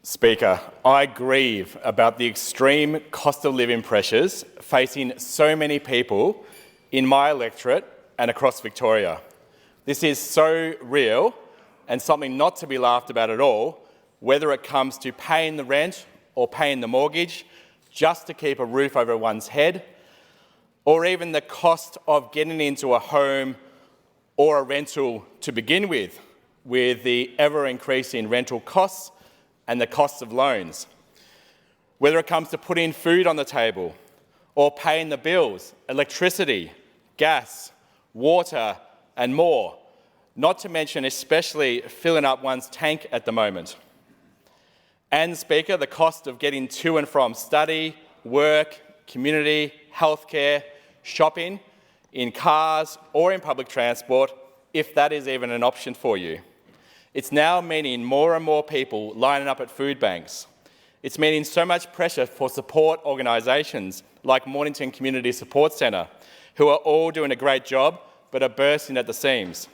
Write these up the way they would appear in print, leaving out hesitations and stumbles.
Speaker, I grieve about the extreme cost of living pressures facing so many people in my electorate and across Victoria. This is so real and something not to be laughed about at all, whether it comes to paying the rent or paying the mortgage just to keep a roof over one's head, or even the cost of getting into a home or a rental to begin with the ever-increasing rental costs and the costs of loans. Whether it comes to putting food on the table or paying the bills, electricity, gas, water and more, not to mention especially filling up one's tank at the moment. And Speaker, the cost of getting to and from study, work, community, healthcare, shopping, in cars or in public transport, if that is even an option for you. It's now meaning more and more people lining up at food banks. It's meaning so much pressure for support organisations like Mornington Community Support Centre, who are all doing a great job but are bursting at the seams.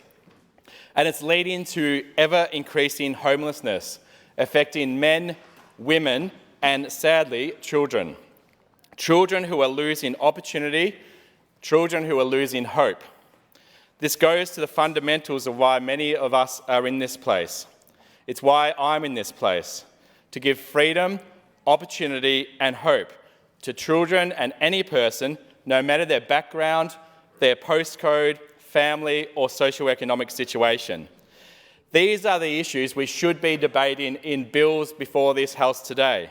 And it's leading to ever-increasing homelessness, affecting men, women and, sadly, children. Children who are losing opportunity, children who are losing hope. This goes to the fundamentals of why many of us are in this place. It's why I'm in this place, to give freedom, opportunity and hope to children and any person, no matter their background, their postcode, family or socioeconomic situation. These are the issues we should be debating in bills before this House today.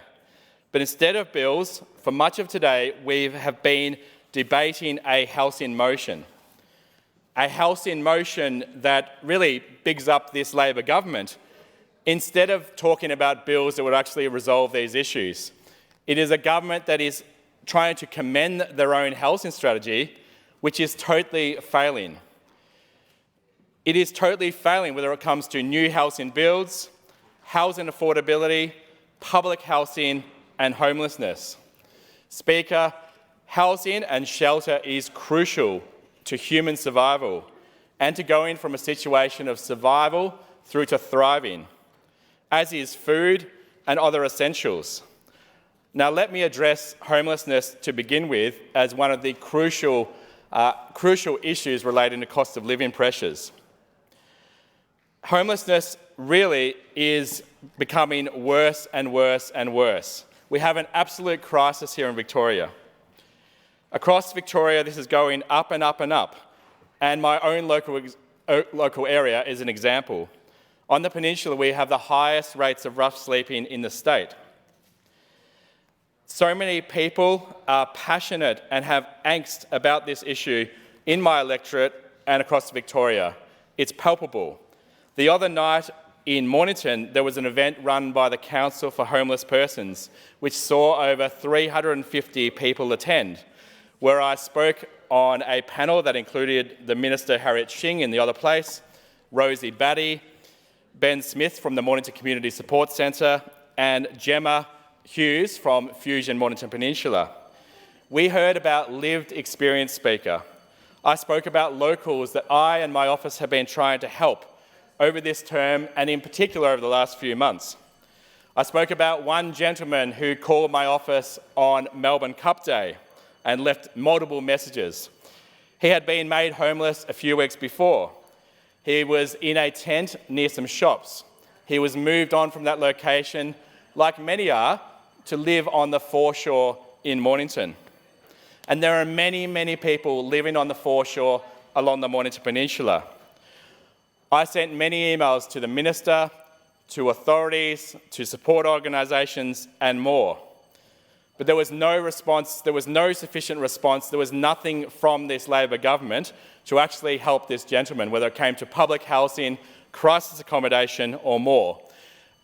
But instead of bills, for much of today, we have been debating a House in motion. A House in motion that really bigs up this Labor government instead of talking about bills that would actually resolve these issues. It is a government that is trying to commend their own housing strategy, which is totally failing. It is totally failing whether it comes to new housing builds, housing affordability, public housing and homelessness. Speaker, housing and shelter is crucial to human survival and to going from a situation of survival through to thriving, as is food and other essentials. Now let me address homelessness to begin with as one of the crucial issues relating to cost of living pressures. Homelessness really is becoming worse and worse and worse. We have an absolute crisis here in Victoria. Across Victoria, this is going up and up and up, and my own local area is an example. On the peninsula, we have the highest rates of rough sleeping in the state. So many people are passionate and have angst about this issue in my electorate and across Victoria. It's palpable. The other night in Mornington, there was an event run by the Council for Homeless Persons, which saw over 350 people attend, where I spoke on a panel that included the Minister Harriet Shing in the other place, Rosie Batty, Ben Smith from the Mornington Community Support Centre and Gemma Hughes from Fusion Mornington Peninsula. We heard about lived experience, Speaker. I spoke about locals that I and my office have been trying to help over this term and in particular over the last few months. I spoke about one gentleman who called my office on Melbourne Cup Day and left multiple messages. He had been made homeless a few weeks before. He was in a tent near some shops. He was moved on from that location, like many are, to live on the foreshore in Mornington. And there are many, many people living on the foreshore along the Mornington Peninsula. I sent many emails to the Minister, to authorities, to support organisations and more. But there was no response, there was no sufficient response, there was nothing from this Labor government to actually help this gentleman, whether it came to public housing, crisis accommodation or more.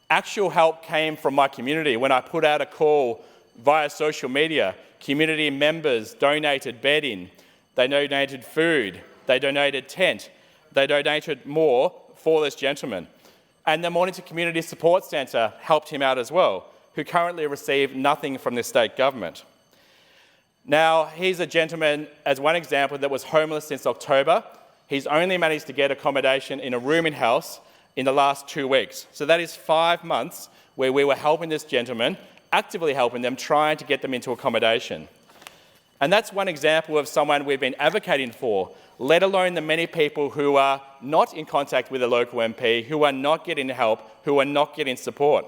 Actual help came from my community when I put out a call via social media. Community members donated bedding, they donated food, they donated tent, they donated more for this gentleman. And the Mornington Community Support Centre helped him out as well, who currently receive nothing from the state government. Now, he's a gentleman, as one example, that was homeless since October. He's only managed to get accommodation in a rooming house in the last 2 weeks. So that is 5 months where we were helping this gentleman, actively helping them, trying to get them into accommodation. And that's one example of someone we've been advocating for, let alone the many people who are not in contact with a local MP, who are not getting help, who are not getting support.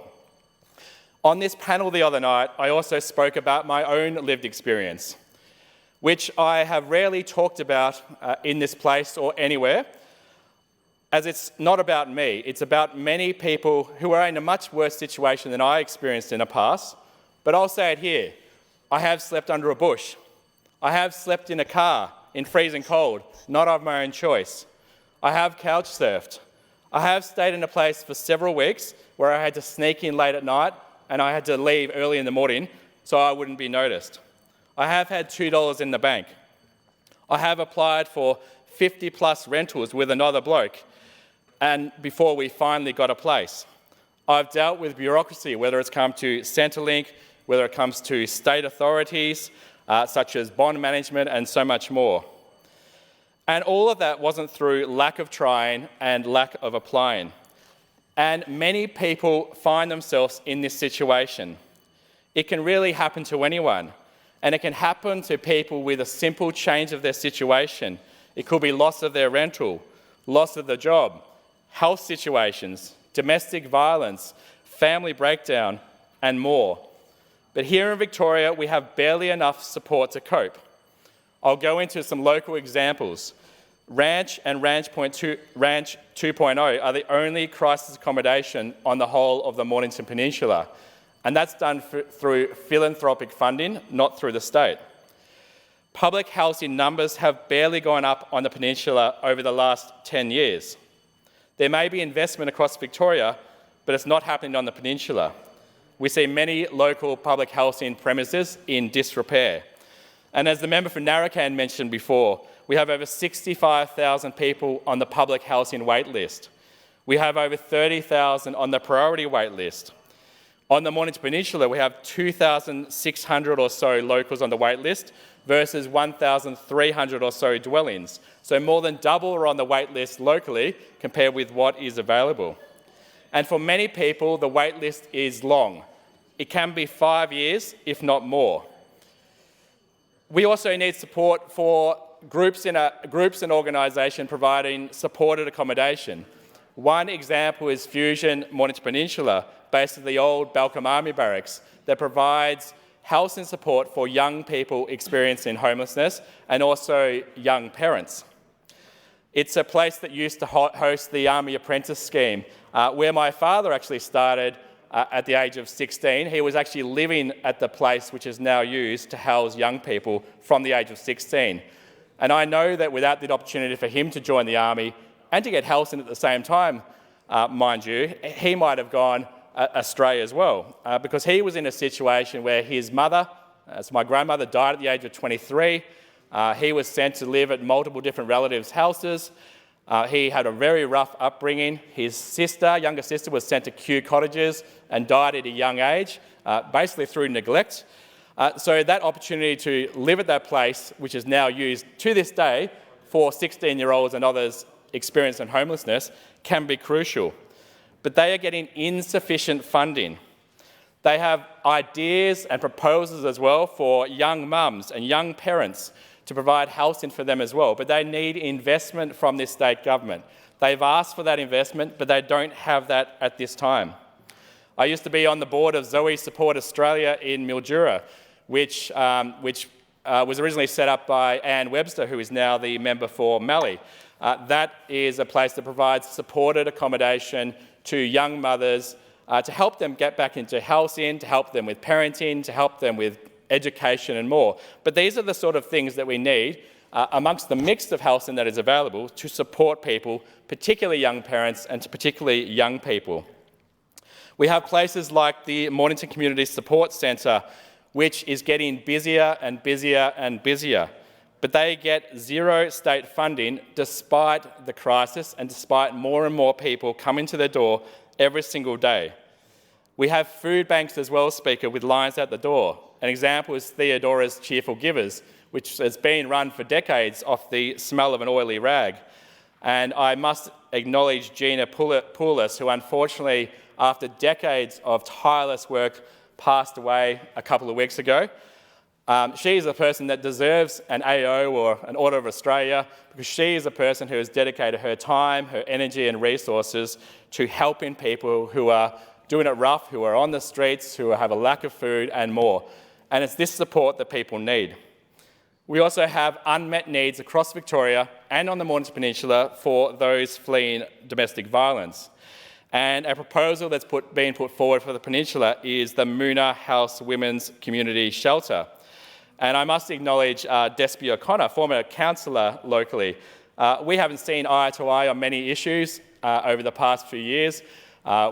On this panel the other night, I also spoke about my own lived experience, which I have rarely talked about in this place or anywhere, as it's not about me. It's about many people who are in a much worse situation than I experienced in the past. But I'll say it here. I have slept under a bush. I have slept in a car in freezing cold, not of my own choice. I have couch surfed. I have stayed in a place for several weeks where I had to sneak in late at night and I had to leave early in the morning so I wouldn't be noticed. I have had $2 in the bank. I have applied for 50+ rentals with another bloke, and before we finally got a place. I've dealt with bureaucracy, whether it's come to Centrelink, whether it comes to state authorities, such as bond management and so much more. And all of that wasn't through lack of trying and lack of applying. And many people find themselves in this situation. It can really happen to anyone. And it can happen to people with a simple change of their situation. It could be loss of their rental, loss of the job, health situations, domestic violence, family breakdown, and more. But here in Victoria, we have barely enough support to cope. I'll go into some local examples. Ranch and Ranch 2.0 are the only crisis accommodation on the whole of the Mornington Peninsula, and that's done through philanthropic funding, not through the state. Public housing numbers have barely gone up on the peninsula over the last 10 years. There may be investment across Victoria, but it's not happening on the peninsula. We see many local public housing premises in disrepair. And as the member for Narrabeen mentioned before, we have over 65,000 people on the public housing wait list. We have over 30,000 on the priority wait list. On the Mornington Peninsula, we have 2,600 or so locals on the wait list versus 1,300 or so dwellings. So more than double are on the wait list locally compared with what is available. And for many people, the wait list is long. It can be 5 years, if not more. We also need support for groups and organisations providing supported accommodation. One example is Fusion Mornington Peninsula, based at the old Balcombe Army Barracks, that provides housing support for young people experiencing homelessness and also young parents. It's a place that used to host the Army Apprentice Scheme, where my father actually started at the age of 16. He was actually living at the place which is now used to house young people from the age of 16. And I know that without the opportunity for him to join the Army and to get housing at the same time, mind you, he might have gone astray as well, because he was in a situation where his mother, so my grandmother, died at the age of 23. He was sent to live at multiple different relatives' houses. He had a very rough upbringing. His sister, younger sister, was sent to Kew Cottages and died at a young age, basically through neglect. So that opportunity to live at that place, which is now used to this day for 16-year-olds and others experiencing homelessness, can be crucial. But they are getting insufficient funding. They have ideas and proposals as well for young mums and young parents to provide housing for them as well, but they need investment from this state government. They've asked for that investment, but they don't have that at this time. I used to be on the board of Zoe Support Australia in Mildura, which was originally set up by Anne Webster, who is now the member for Mallee. That is a place that provides supported accommodation to young mothers to help them get back into housing, to help them with parenting, to help them with education and more. But these are the sort of things that we need amongst the mix of housing that is available to support people, particularly young parents and particularly young people. We have places like the Mornington Community Support Centre, which is getting busier and busier and busier. But they get zero state funding despite the crisis and despite more and more people coming to their door every single day. We have food banks as well, Speaker, with lines at the door. An example is Theodora's Cheerful Givers, which has been run for decades off the smell of an oily rag. And I must acknowledge Gina Poulos, who unfortunately after decades of tireless work, passed away a couple of weeks ago. She is a person that deserves an AO or an Order of Australia because she is a person who has dedicated her time, her energy and resources to helping people who are doing it rough, who are on the streets, who have a lack of food and more. And it's this support that people need. We also have unmet needs across Victoria and on the Mornington Peninsula for those fleeing domestic violence. And a proposal that's being put forward for the Peninsula is the Moona House Women's Community Shelter. And I must acknowledge Despy O'Connor, former councillor locally. We haven't seen eye to eye on many issues over the past few years.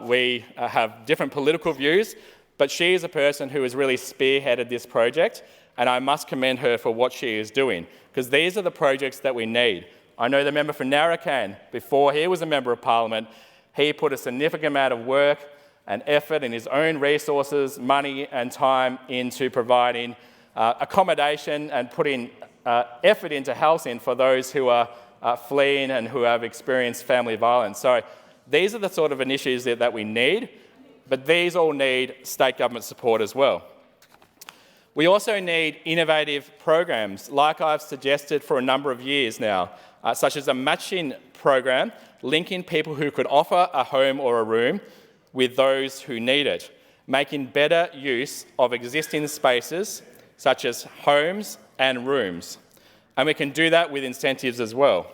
We have different political views, but she is a person who has really spearheaded this project, and I must commend her for what she is doing, because these are the projects that we need. I know the member for Narrabeen, before he was a Member of Parliament, he put a significant amount of work and effort and his own resources, money and time into providing accommodation and putting effort into housing for those who are fleeing and who have experienced family violence. So these are the sort of initiatives that we need, but these all need state government support as well. We also need innovative programs, like I've suggested for a number of years now, such as a matching program linking people who could offer a home or a room with those who need it, making better use of existing spaces such as homes and rooms. And we can do that with incentives as well.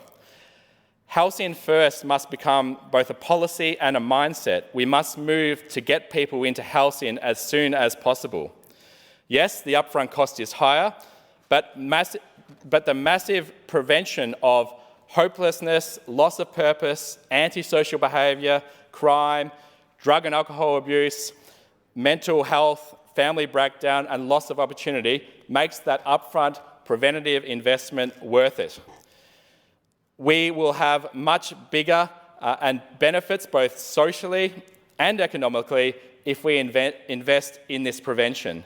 Housing First must become both a policy and a mindset. We must move to get people into housing as soon as possible. Yes, the upfront cost is higher, but the massive prevention of hopelessness, loss of purpose, antisocial behaviour, crime, drug and alcohol abuse, mental health, family breakdown and loss of opportunity makes that upfront preventative investment worth it. We will have much bigger and benefits both socially and economically if we invest in this prevention.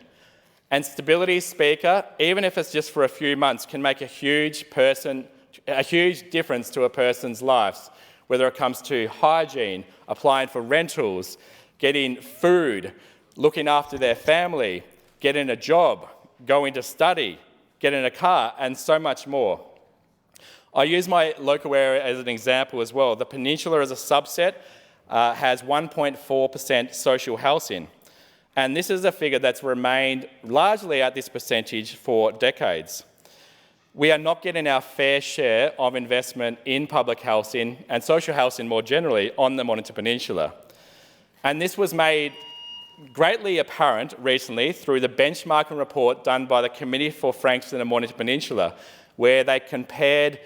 And Stability Speaker, even if it's just for a few months, can make a huge difference to a person's lives, whether it comes to hygiene, applying for rentals, getting food, looking after their family, getting a job, going to study, getting a car, and so much more. I use my local area as an example as well. The Peninsula as a subset has 1.4% social housing. And this is a figure that's remained largely at this percentage for decades. We are not getting our fair share of investment in public housing and social housing more generally on the Mornington Peninsula. And this was made greatly apparent recently through the benchmarking report done by the Committee for Frankston and Mornington Peninsula, where they compared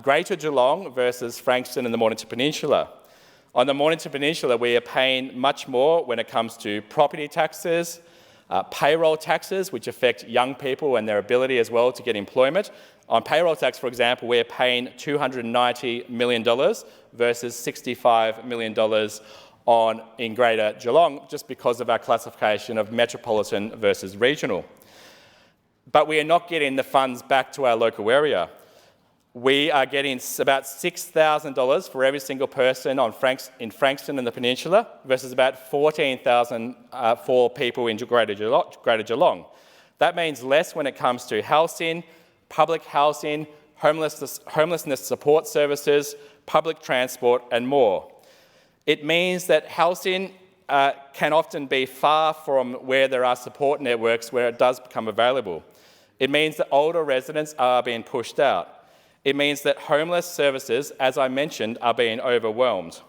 Greater Geelong versus Frankston and the Mornington Peninsula. On the Mornington Peninsula, we are paying much more when it comes to property taxes, payroll taxes, which affect young people and their ability as well to get employment. On payroll tax, for example, we're paying $290 million versus $65 million in Greater Geelong, just because of our classification of metropolitan versus regional. But we are not getting the funds back to our local area. We are getting about $6,000 for every single person in Frankston and the Peninsula versus about $14,000 for people in Greater Geelong. That means less when it comes to housing, public housing, homelessness support services, public transport and more. It means that housing can often be far from where there are support networks where it does become available. It means that older residents are being pushed out. It means that homeless services, as I mentioned, are being overwhelmed.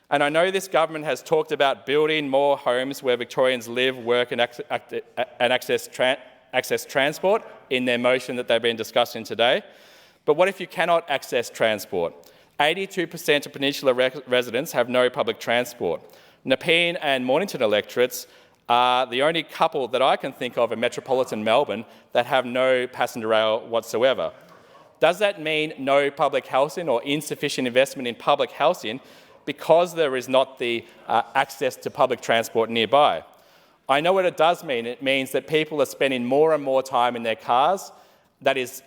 And I know this government has talked about building more homes where Victorians live, work and access transport in their motion that they've been discussing today. But what if you cannot access transport? 82% of Peninsula residents have no public transport. Nepean and Mornington electorates are the only couple that I can think of in metropolitan Melbourne that have no passenger rail whatsoever. Does that mean no public housing or insufficient investment in public housing because there is not the access to public transport nearby? I know what it does mean. It means that people are spending more and more time in their cars. That is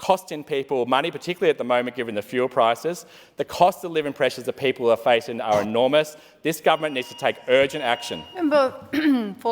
costing people money, particularly at the moment given the fuel prices. The cost of living pressures that people are facing are enormous. This government needs to take urgent action. Member for